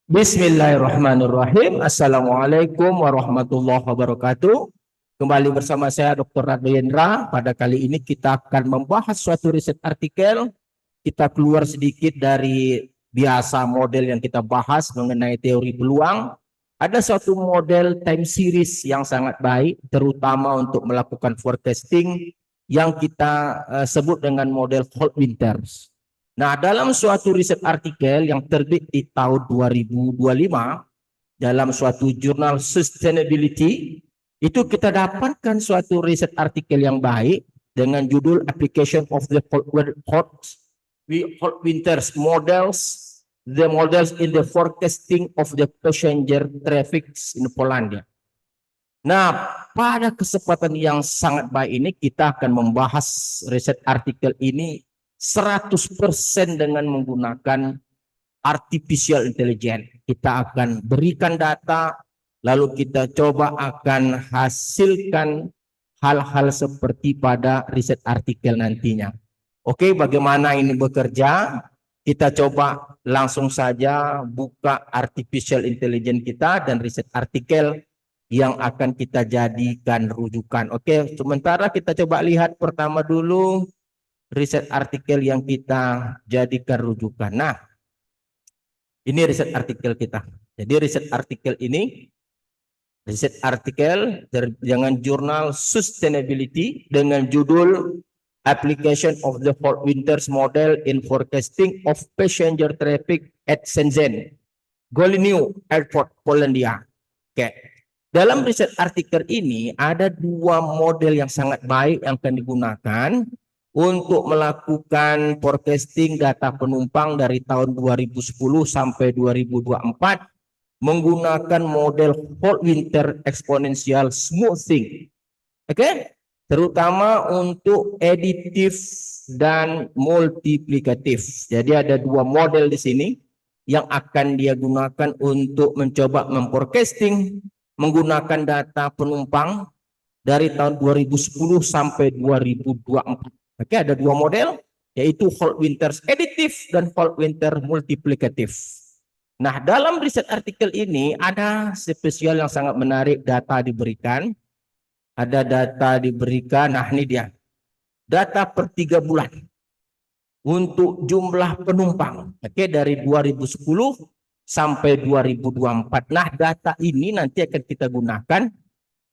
Bismillahirrahmanirrahim. Assalamualaikum warahmatullahi wabarakatuh. Kembali bersama saya Dr. Radhendra. Pada kali ini kita akan membahas suatu riset artikel. Kita keluar sedikit dari biasa model yang kita bahas mengenai teori peluang. Ada suatu model time series yang sangat baik, terutama untuk melakukan forecasting yang kita sebut dengan model Holt Winters. Nah, dalam suatu riset artikel yang terbit di tahun 2025 dalam suatu jurnal sustainability, itu kita dapatkan suatu riset artikel yang baik dengan judul Application of the Holt Winters Models, the models in the forecasting of the passenger traffic in Polandia. Nah, pada kesempatan yang sangat baik ini kita akan membahas riset artikel ini 100% dengan menggunakan artificial intelligence. Kita akan berikan data, lalu kita coba akan hasilkan hal-hal seperti pada riset artikel nantinya. Oke, bagaimana ini bekerja? Kita coba langsung saja buka artificial intelligence kita dan riset artikel yang akan kita jadikan rujukan. Oke, sementara kita coba lihat pertama dulu riset artikel yang kita jadikan rujukan. Nah, ini riset artikel kita. Jadi riset artikel ini, riset artikel dengan jurnal Sustainability dengan judul Application of the Holt Winters Model in Forecasting of Passenger Traffic at Shenzhen, Goleniw Airport, Polandia. Oke. Dalam riset artikel ini ada dua model yang sangat baik yang akan digunakan untuk melakukan forecasting data penumpang dari tahun 2010 sampai 2024 menggunakan model Holt Winters Exponential Smoothing. Oke, terutama untuk additive dan multiplikatif. Jadi ada dua model di sini yang akan dia gunakan untuk mencoba memforecasting menggunakan data penumpang dari tahun 2010 sampai 2024. Oke, ada dua model, yaitu Holt Winters Additive dan Holt Winters Multiplicative. Nah, dalam riset artikel ini ada spesial yang sangat menarik, data diberikan. Ada data diberikan, nah ini dia. Data per 3 bulan untuk jumlah penumpang. Oke, dari 2010 sampai 2024. Nah, data ini nanti akan kita gunakan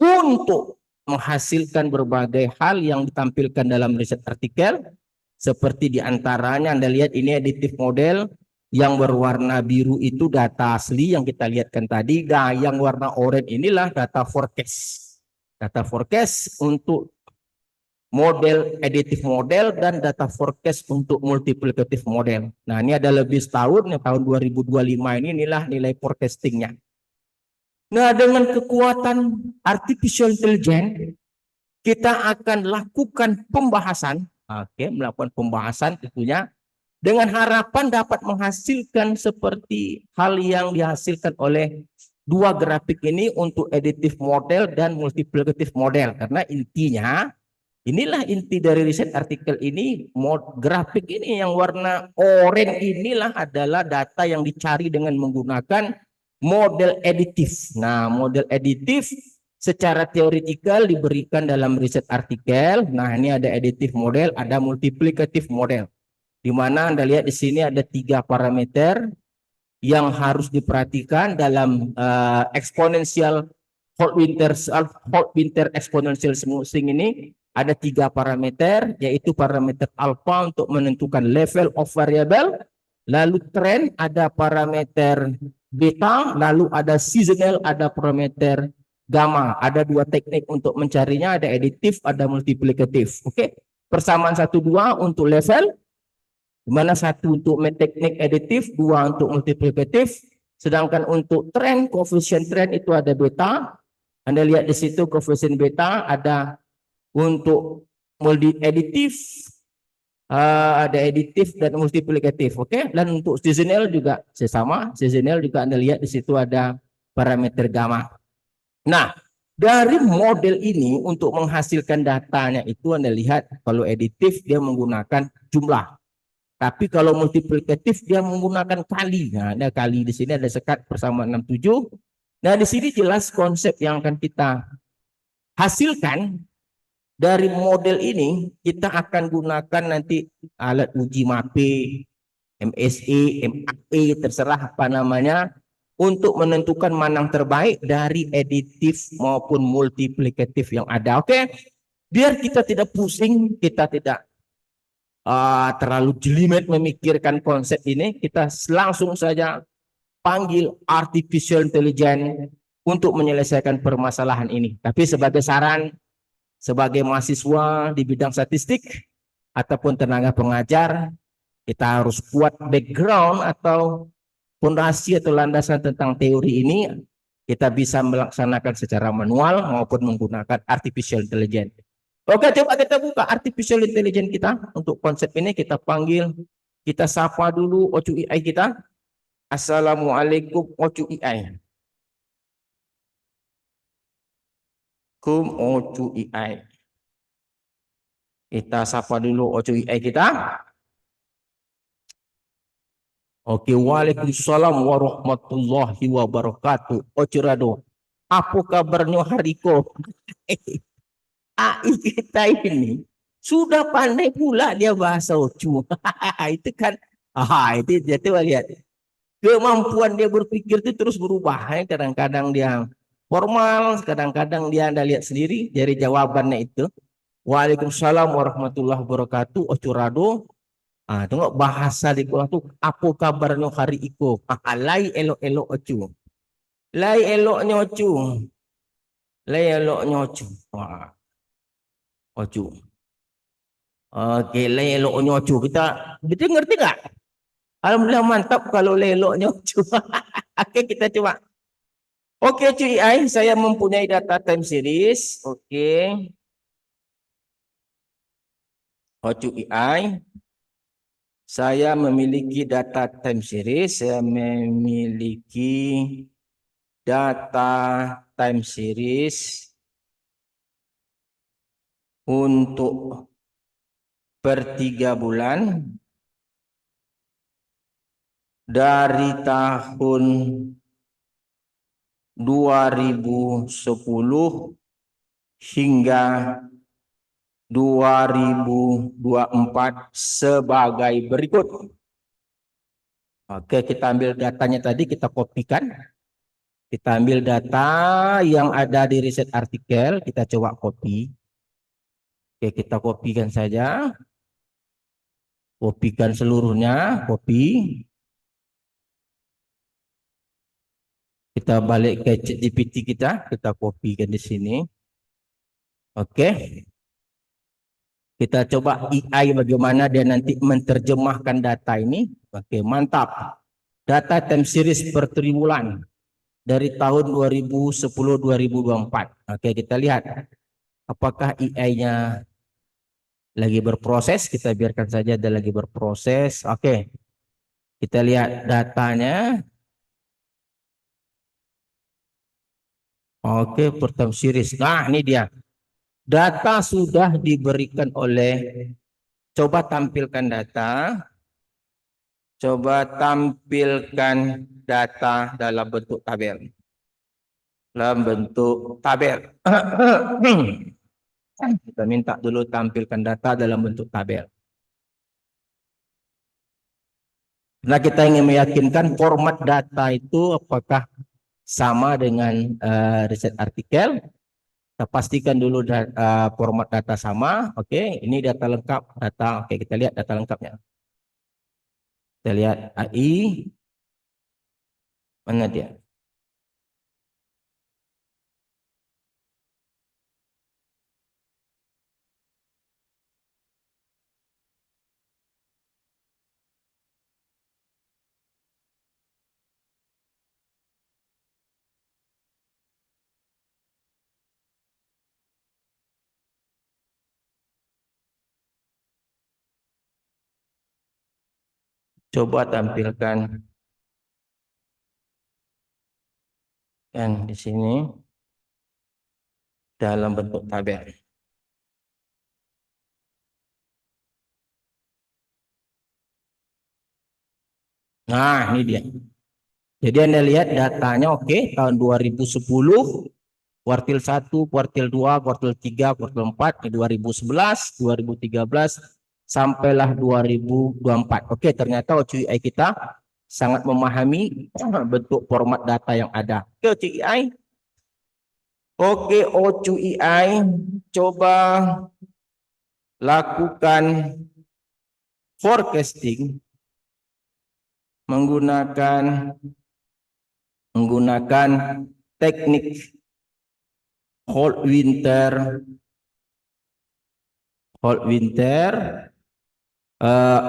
untuk menghasilkan berbagai hal yang ditampilkan dalam riset artikel, seperti diantaranya Anda lihat ini additive model yang berwarna biru itu data asli yang kita lihatkan tadi. Nah, yang warna oranye inilah data forecast. Data forecast untuk model additive model dan data forecast untuk multiplicative model. Nah, ini ada lebih setahun, tahun 2025 inilah nilai forecastingnya. Nah, dengan kekuatan artificial intelligence, kita akan lakukan pembahasan, melakukan pembahasan tentunya, dengan harapan dapat menghasilkan seperti hal yang dihasilkan oleh dua grafik ini untuk additive model dan multiplicative model. Karena intinya, inilah inti dari riset artikel ini, grafik ini yang warna oranye inilah adalah data yang dicari dengan menggunakan model aditif. Nah, model aditif secara teoretikal diberikan dalam riset artikel. Nah, ini ada aditif model, ada multiplikatif model. Di mana Anda lihat di sini ada 3 parameter yang harus diperhatikan dalam exponential Holt Winters exponential smoothing ini. Ada 3 parameter, yaitu parameter alpha untuk menentukan level of variable, lalu trend, ada parameter beta, lalu ada seasonal, ada parameter gamma. Ada 2 teknik untuk mencarinya, ada additive, ada multiplikatif. Oke, persamaan 1-2 untuk level, dimana 1 untuk teknik additive, 2 untuk multiplikatif. Sedangkan untuk trend, koefisien trend itu ada beta. Anda lihat di situ koefisien beta ada untuk multi additive, ada additif dan multiplikatif. Oke, dan untuk seasonal juga sama. Seasonal juga Anda lihat di situ ada parameter gamma. Nah, dari model ini untuk menghasilkan datanya itu Anda lihat kalau additif dia menggunakan jumlah. Tapi kalau multiplikatif dia menggunakan kali. Nah, ada kali di sini, ada sekat bersama 67. Nah, di sini jelas konsep yang akan kita hasilkan dari model ini. Kita akan gunakan nanti alat uji MAPE, MSE, MAE, terserah apa namanya, untuk menentukan mana yang terbaik dari aditif maupun multiplikatif yang ada. Oke, biar kita tidak pusing, kita tidak terlalu jelimet memikirkan konsep ini, kita langsung saja panggil artificial intelligence untuk menyelesaikan permasalahan ini. Tapi sebagai saran, sebagai mahasiswa di bidang statistik ataupun tenaga pengajar, kita harus kuat background atau fondasi atau landasan tentang teori ini. Kita bisa melaksanakan secara manual maupun menggunakan artificial intelligence. Oke, coba kita buka artificial intelligence kita. Untuk konsep ini kita panggil, kita sapa dulu Ocu AI kita. Assalamualaikum Ocu AI. Ocu AI. Kita sapa dulu Ocu AI kita. Oke, waalaikumsalam warahmatullahi wabarakatuh. Ocurado, apa kabarnya hariko? AI kita ini sudah pandai pula dia bahasa Ocu. Itu kan, itu dia tuh lihat. Kemampuan dia berpikir itu terus berubah. Kadang-kadang dia formal, kadang-kadang dia Anda lihat sendiri dari jawabannya itu. Waalaikumsalam warahmatullahi wabarakatuh. Ocurado. Tengok bahasa di bawah tuh. Apa kabarnya hari itu? Lai elok-elok Ocu. Lai eloknya Ocu. Lai eloknya Ocu. Wah, Ocu. Oke, lai eloknya Ocu. Kita ngerti nggak? Alhamdulillah mantap kalau lai eloknya Ocu. Oke, kita coba. Oke, cuy, saya mempunyai data time series. Oke. Cuy, saya memiliki data time series. Saya memiliki data time series untuk per 3 bulan dari tahun 2010 hingga 2024 sebagai berikut. Oke, kita ambil datanya tadi, kita kopikan. Kita ambil data yang ada di riset artikel, kita coba copy. Oke, kita kopikan saja. Kopikan seluruhnya, copy. Kita balik ke ChatGPT kita kopikan di sini. Oke. Kita coba AI bagaimana dia nanti menerjemahkan data ini. Oke, mantap. Data time series per triwulan dari tahun 2010-2024. Oke, kita lihat apakah AI-nya lagi berproses. Kita biarkan saja dia lagi berproses. Oke, kita lihat datanya. Oke, per time series. Nah, ini dia. Data sudah diberikan oleh, coba tampilkan data. Coba tampilkan data dalam bentuk tabel. Dalam bentuk tabel. Kita minta dulu tampilkan data dalam bentuk tabel. Nah, kita ingin meyakinkan format data itu apakah sama dengan riset artikel. Kita pastikan dulu format data sama. Oke, ini data lengkap. Oke, kita lihat data lengkapnya. Kita lihat AI. Mana dia? Coba tampilkan yang di sini dalam bentuk tabel. Nah, ini dia. Jadi Anda lihat datanya oke, tahun 2010, kuartil 1, kuartil 2, kuartil 3, kuartil 4, 2011, 2013, sampailah 2024. Oke, ternyata OCUI kita sangat memahami bentuk format data yang ada. Oke, OCUI, coba lakukan forecasting menggunakan teknik whole winter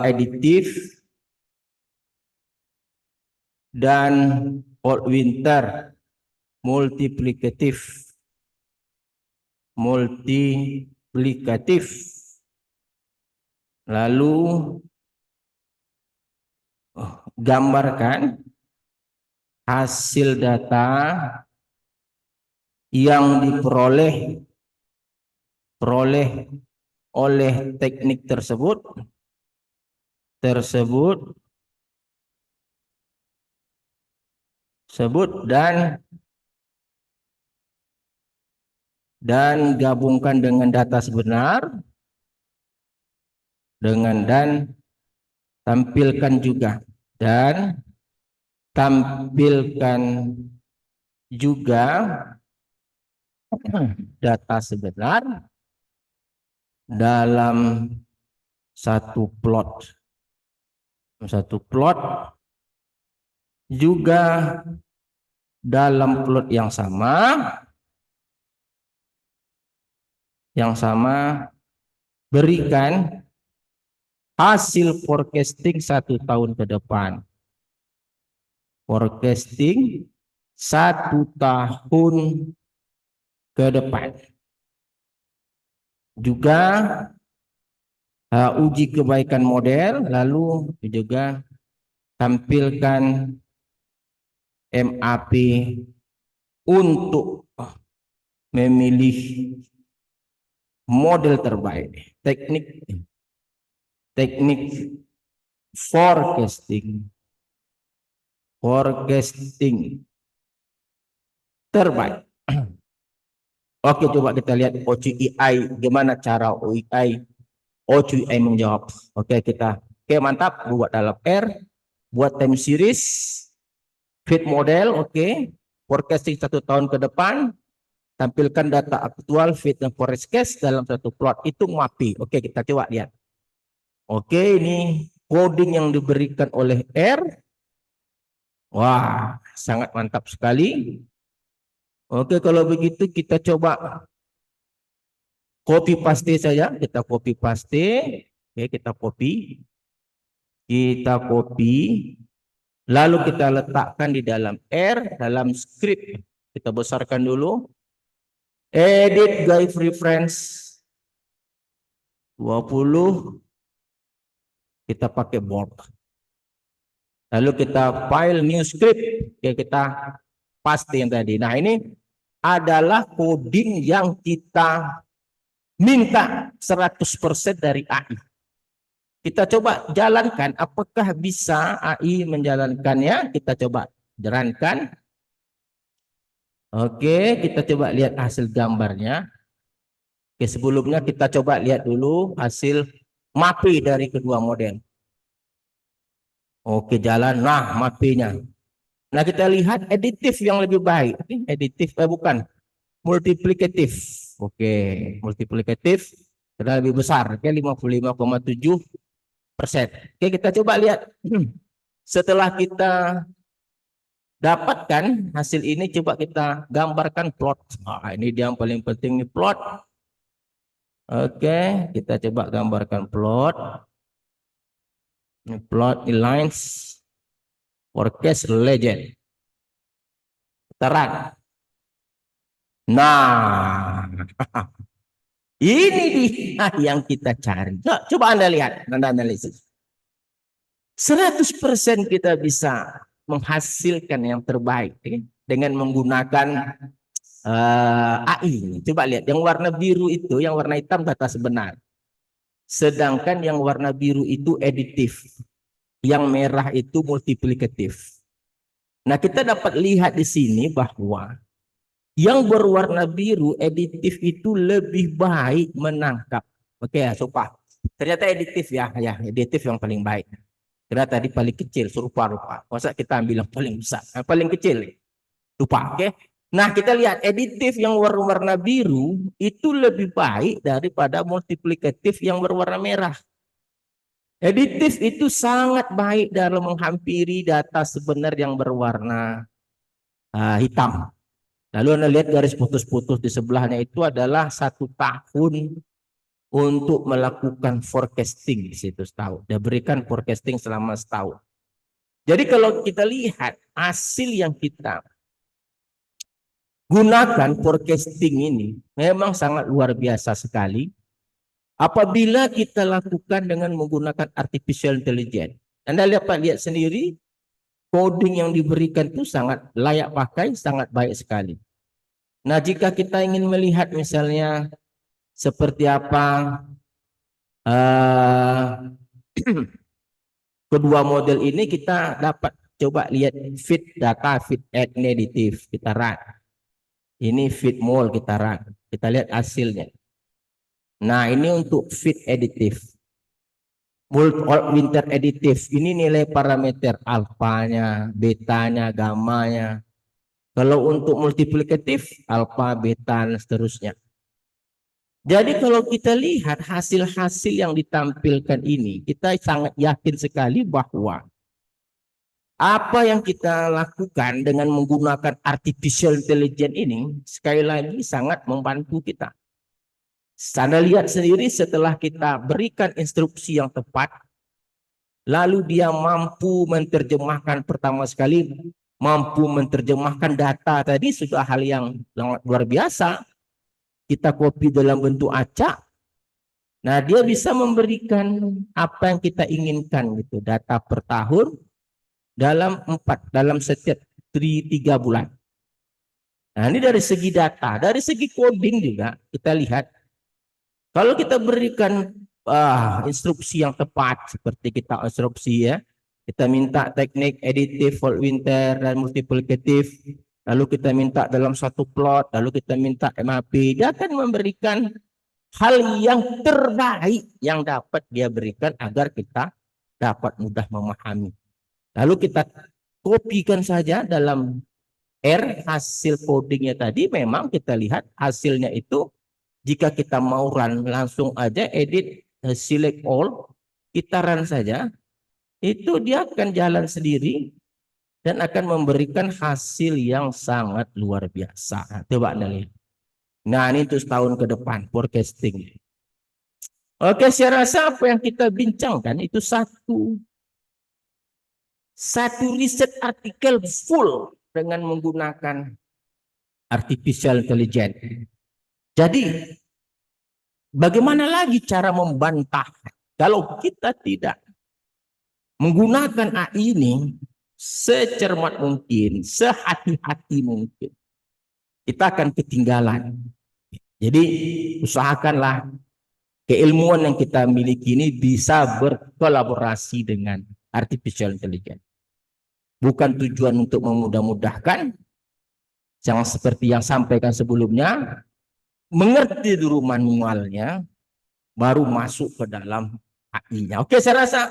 additive dan whole winter multiplikatif. Lalu gambarkan hasil data yang diperoleh oleh teknik tersebut dan gabungkan dengan data sebenar dan tampilkan juga data sebenar dalam satu plot juga dalam plot yang sama berikan hasil forecasting 1 tahun ke depan. Forecasting 1 tahun ke depan. Juga uji kebaikan model, lalu juga tampilkan MAP untuk memilih model terbaik. Teknik forecasting terbaik. Oke, coba kita lihat OCUI, gimana cara OCUI menjawab. Oke, mantap, buat dalam R, buat time series, fit model, oke, forecasting 1 tahun ke depan, tampilkan data aktual, fit dan forecast dalam satu plot, itu MAPI. Oke, kita coba lihat. Oke, ini coding yang diberikan oleh R. Wah, sangat mantap sekali. Oke, kalau begitu kita coba copy paste saja. Kita copy paste. Oke, kita copy. Lalu kita letakkan di dalam R, dalam script. Kita besarkan dulu. Edit guide reference 20. Kita pakai bold. Lalu kita file new script. Oke, kita paste yang tadi. Nah, ini adalah coding yang kita minta 100% dari AI. Kita coba jalankan, apakah bisa AI menjalankannya? Kita coba jalankan. Oke, kita coba lihat hasil gambarnya. Oke, sebelumnya kita coba lihat dulu hasil MAPI dari kedua model. Oke, jalan. Nah, MAPI-nya. Nah, kita lihat aditif yang lebih baik. Bukan. Multiplikatif. Oke, multiplikatif sudah lebih besar. Oke, 55,7%. Oke, kita coba lihat. Setelah kita dapatkan hasil ini, coba kita gambarkan plot. Nah, ini dia yang paling penting nih, plot. Oke, kita coba gambarkan plot. Ini plot lines forecast legend. Terang. Nah, ini dia yang kita cari. Nah, coba Anda lihat, Anda analisis. 100% kita bisa menghasilkan yang terbaik dengan menggunakan AI. Coba lihat, yang warna biru itu, yang warna hitam data sebenar. Sedangkan yang warna biru itu aditif. yang merah itu multiplikatif. Nah, kita dapat lihat di sini bahwa yang berwarna biru editif itu lebih baik menangkap. Oke ya, sumpah. Ternyata editif ya, editif yang paling baik. Ternyata tadi paling kecil, serupa-rupa. Masa kita ambil yang paling besar, yang paling kecil. Lupa, oke? Nah, kita lihat editif yang berwarna biru itu lebih baik daripada multiplikatif yang berwarna merah. Editif itu sangat baik dalam menghampiri data sebenar yang berwarna hitam. Lalu Anda lihat garis putus-putus di sebelahnya itu adalah 1 tahun untuk melakukan forecasting di situ setahun. Dia berikan forecasting selama setahun. Jadi kalau kita lihat hasil yang kita gunakan forecasting ini memang sangat luar biasa sekali apabila kita lakukan dengan menggunakan artificial intelligence. Anda lihat sendiri coding yang diberikan itu sangat layak pakai, sangat baik sekali. Nah, jika kita ingin melihat misalnya seperti apa kedua model ini, kita dapat coba lihat fit data, fit additive, kita run. Ini fit mall kita run. Kita lihat hasilnya. Nah, ini untuk fit additive. Winter additive. Ini nilai parameter alfanya, betanya, gamanya. Kalau untuk multiplikatif, alfa, beta, dan seterusnya. Jadi kalau kita lihat hasil-hasil yang ditampilkan ini, kita sangat yakin sekali bahwa apa yang kita lakukan dengan menggunakan artificial intelligence ini, sekali lagi sangat membantu kita. Anda lihat sendiri setelah kita berikan instruksi yang tepat, lalu dia mampu menerjemahkan pertama sekali, mampu menerjemahkan data tadi sudah hal yang luar biasa. Kita copy dalam bentuk acak. Nah, dia bisa memberikan apa yang kita inginkan gitu, data per tahun dalam setiap 3 bulan. Nah, ini dari segi data, dari segi coding juga kita lihat kalau kita berikan instruksi yang tepat seperti kita instruksi ya, kita minta teknik additive, winter dan multiplikatif. Lalu kita minta dalam satu plot, lalu kita minta MAP, dia akan memberikan hal yang terbaik yang dapat dia berikan agar kita dapat mudah memahami. Lalu kita kopikan saja dalam R hasil codingnya tadi, memang kita lihat hasilnya itu jika kita mau run langsung aja edit select all, kita run saja, itu dia akan jalan sendiri dan akan memberikan hasil yang sangat luar biasa. Coba Anda lihat. Nah, ini untuk setahun ke depan forecasting. Oke, saya rasa apa yang kita bincangkan itu satu riset artikel full dengan menggunakan artificial intelligence. Jadi, bagaimana lagi cara membantah kalau kita tidak menggunakan AI ini secermat mungkin, sehati-hati mungkin, kita akan ketinggalan. Jadi usahakanlah keilmuan yang kita miliki ini bisa berkolaborasi dengan artificial intelligence. Bukan tujuan untuk memudah-mudahkan, yang seperti yang sampaikan sebelumnya, mengerti dulu manualnya, baru masuk ke dalam AI-nya. Oke, saya rasa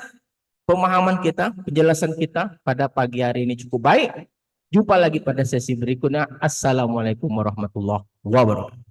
pemahaman kita, penjelasan kita pada pagi hari ini cukup baik. Jumpa lagi pada sesi berikutnya. Assalamualaikum warahmatullahi wabarakatuh.